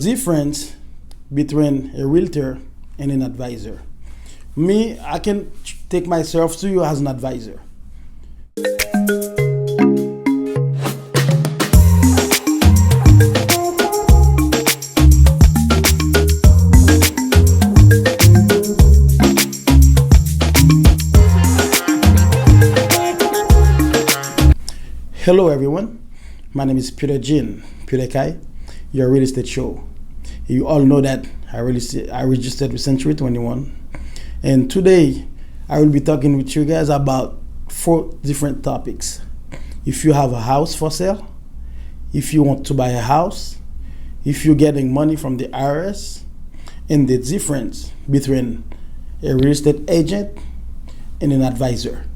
difference between a realtor and an advisor. Me, I can take myself to you as an advisor. Hello everyone, my name is Peter Jean Kai, your real estate show. You all know that I registered with Century 21, and today I will be talking with you guys about 4 different topics. If you have a house for sale, if you want to buy a house, if you're getting money from the IRS, and the difference between a real estate agent and an advisor.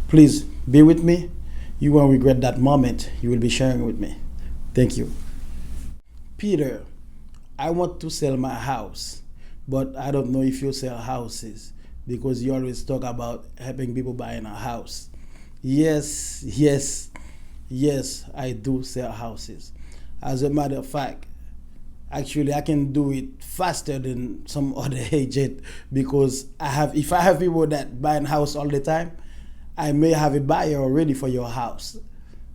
Please be with me. You won't regret that moment you will be sharing with me. Thank you. Peter, I want to sell my house, but I don't know if you sell houses because you always talk about helping people buying a house. Yes, I do sell houses. As a matter of fact, actually I can do it faster than some other agent because if I have people that buying house all the time, I may have a buyer already for your house.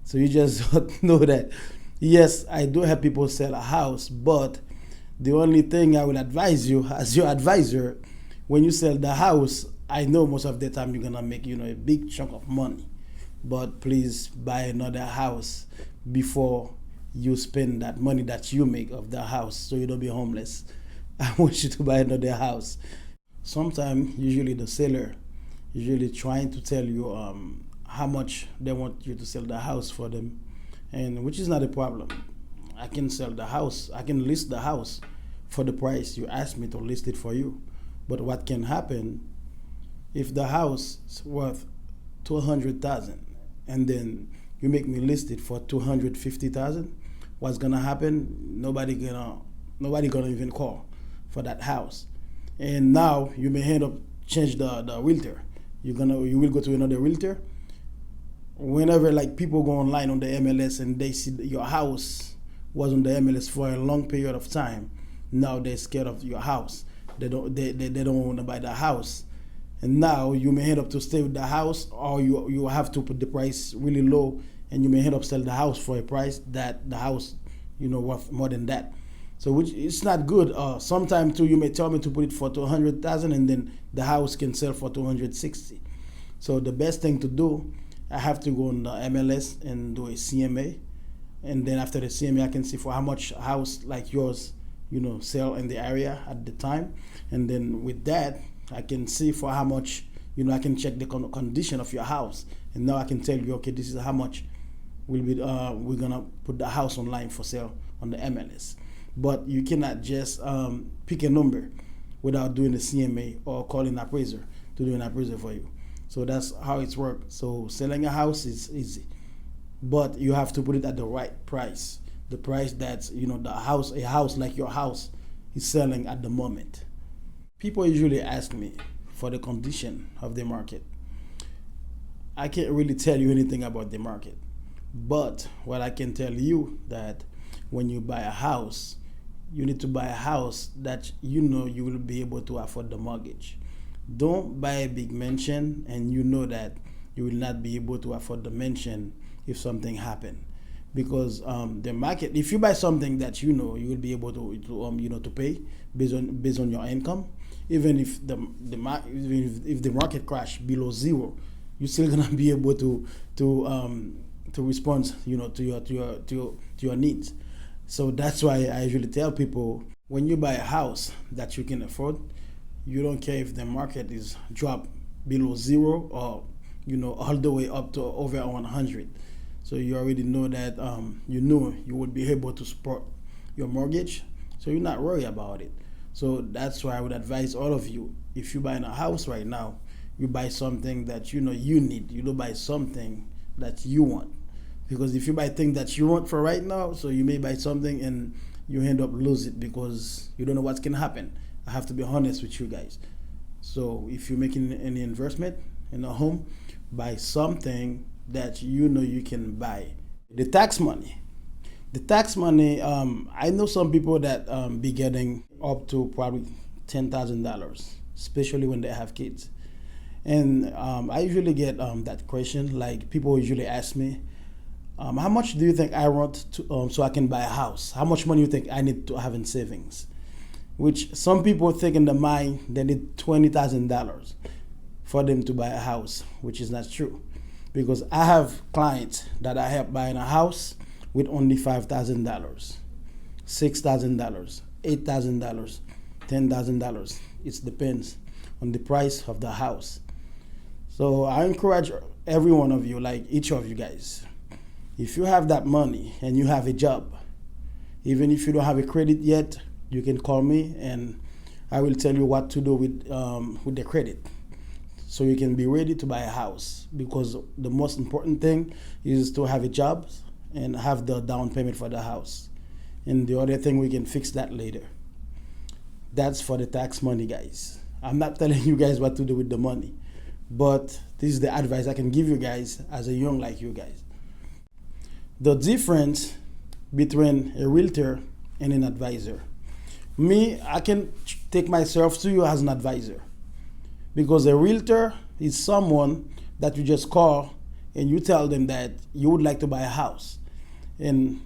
So you just don't know that. Yes, I do help people sell a house, but the only thing I will advise you as your advisor, when you sell the house, I know most of the time you're gonna make a big chunk of money. But please buy another house before you spend that money that you make of the house so you don't be homeless. I want you to buy another house. Sometimes, usually the seller usually trying to tell you how much they want you to sell the house for them, and which is not a problem. I can sell the house, I can list the house for the price you asked me to list it for you. But what can happen if the house is worth $200,000 and then you make me list it for $250,000? What's gonna happen? Nobody gonna even call for that house, and now you may end up change the realtor. You will go to another realtor. Whenever people go online on the MLS and they see your house was on the MLS for a long period of time, now they're scared of your house. They don't want to buy the house, and now you may end up to stay with the house, or you have to put the price really low, and you may end up sell the house for a price that the house worth more than that. So which it's not good. Sometimes too, you may tell me to put it for $200,000, and then the house can sell for $260,000. So the best thing to do, I have to go on the MLS and do a CMA, and then after the CMA, I can see for how much a house like yours, sell in the area at the time, and then with that, I can see for how much, I can check the condition of your house, and now I can tell you, okay, this is how much we're gonna put the house online for sale on the MLS. But you cannot just pick a number without doing the CMA or calling an appraiser to do an appraisal for you. So that's how it's worked. So selling a house is easy, but you have to put it at the right price. The price that's a house like your house is selling at the moment. People usually ask me for the condition of the market. I can't really tell you anything about the market, but what I can tell you that when you buy a house, you need to buy a house that you will be able to afford the mortgage. Don't buy a big mansion and you know that you will not be able to afford the mansion if something happen. Because the market, if you buy something that you will be able to pay based on your income, even if the market crash below zero, you're still gonna be able to respond to your needs. So that's why I usually tell people, when you buy a house that you can afford, you don't care if the market is dropped below zero or all the way up to over 100. So you already know that you would be able to support your mortgage, so you're not worried about it. So that's why I would advise all of you, if you're buying a house right now, you buy something that you need. You don't buy something that you want. Because if you buy things that you want for right now, so you may buy something and you end up lose it because you don't know what can happen. I have to be honest with you guys. So if you're making any investment in a home, buy something that you can buy. The tax money The tax money, I know some people that be getting up to probably $10,000, especially when they have kids. And I usually get that question. Like people usually ask me, how much do you think I want to, so I can buy a house? How much money you think I need to have in savings? Which some people think in the mind they need $20,000 for them to buy a house, which is not true. Because I have clients that I help buying a house with only $5,000, $6,000, $8,000, $10,000. It depends on the price of the house. So I encourage every one of you, like each of you guys, if you have that money and you have a job, even if you don't have a credit yet, you can call me and I will tell you what to do with the credit, so you can be ready to buy a house. Because the most important thing is to have a job and have the down payment for the house. And the other thing, we can fix that later. That's for the tax money, guys. I'm not telling you guys what to do with the money, but this is the advice I can give you guys as a young like you guys. The difference between a realtor and an advisor. Me, I can take myself to you as an advisor, because a realtor is someone that you just call and you tell them that you would like to buy a house. And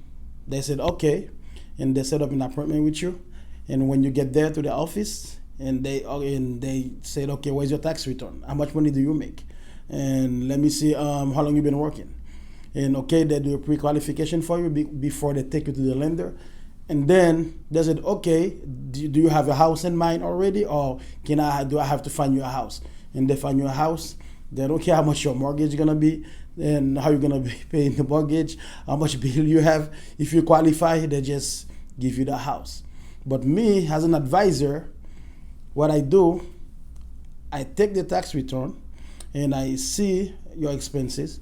they said, okay. And they set up an appointment with you. And when you get there to the office, and they said, okay, where's your tax return? How much money do you make? And let me see how long you've been working. And okay, they do a pre-qualification for you before they take you to the lender. And then they said, okay, do you have a house in mind already, or do I have to find you a house? And they find you a house. They don't care how much your mortgage is gonna be and how you're gonna be paying the mortgage, how much bill you have. If you qualify, they just give you the house. But me, as an advisor, what I do, I take the tax return and I see your expenses.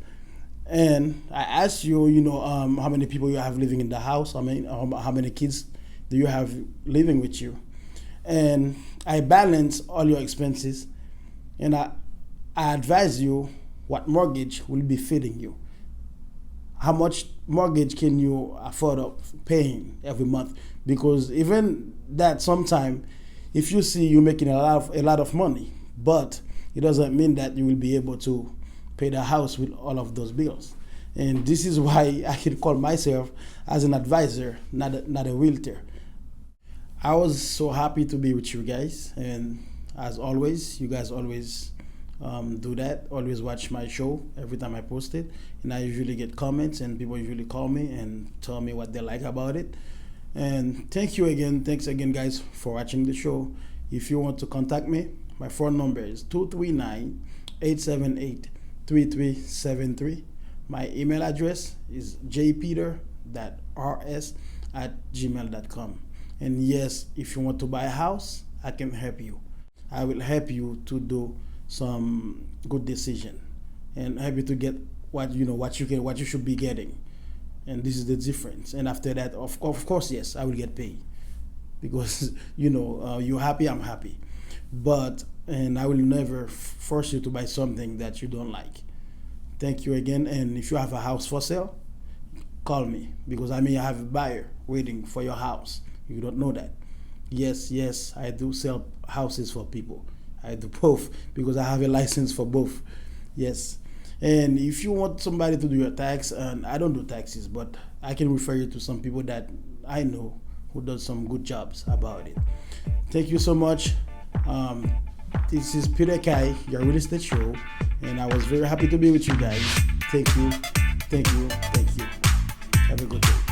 And I ask you, how many people you have living in the house, how many kids do you have living with you. And I balance all your expenses, and I advise you what mortgage will be fitting you. How much mortgage can you afford paying every month? Because even that, sometime, if you see you making a lot of money, but it doesn't mean that you will be able to pay the house with all of those bills. And this is why I can call myself as an advisor, not a realtor. I was so happy to be with you guys, and as always, you guys always do that. Always watch my show every time I post it, and I usually get comments, and people usually call me and tell me what they like about it. And thanks again, guys, for watching the show. If you want to contact me, my phone number is 239-878-3373. My email address is jpeter.rs@gmail.com. And yes, if you want to buy a house, I can help you. I will help you to do some good decision and help you to get what you should be getting. And this is the difference. And after that, of course, yes, I will get paid, because you're happy, I'm happy. And I will never force you to buy something that you don't like. Thank you again. And if you have a house for sale, call me, because I may have a buyer waiting for your house. You don't know that. Yes, I do sell houses for people. I do both, because I have a license for both. Yes. And if you want somebody to do your tax, and I don't do taxes, but I can refer you to some people that I know who does some good jobs about it. Thank you so much. This is Peter Kai, your real estate show, and I was very happy to be with you guys. Thank you. Have a good day.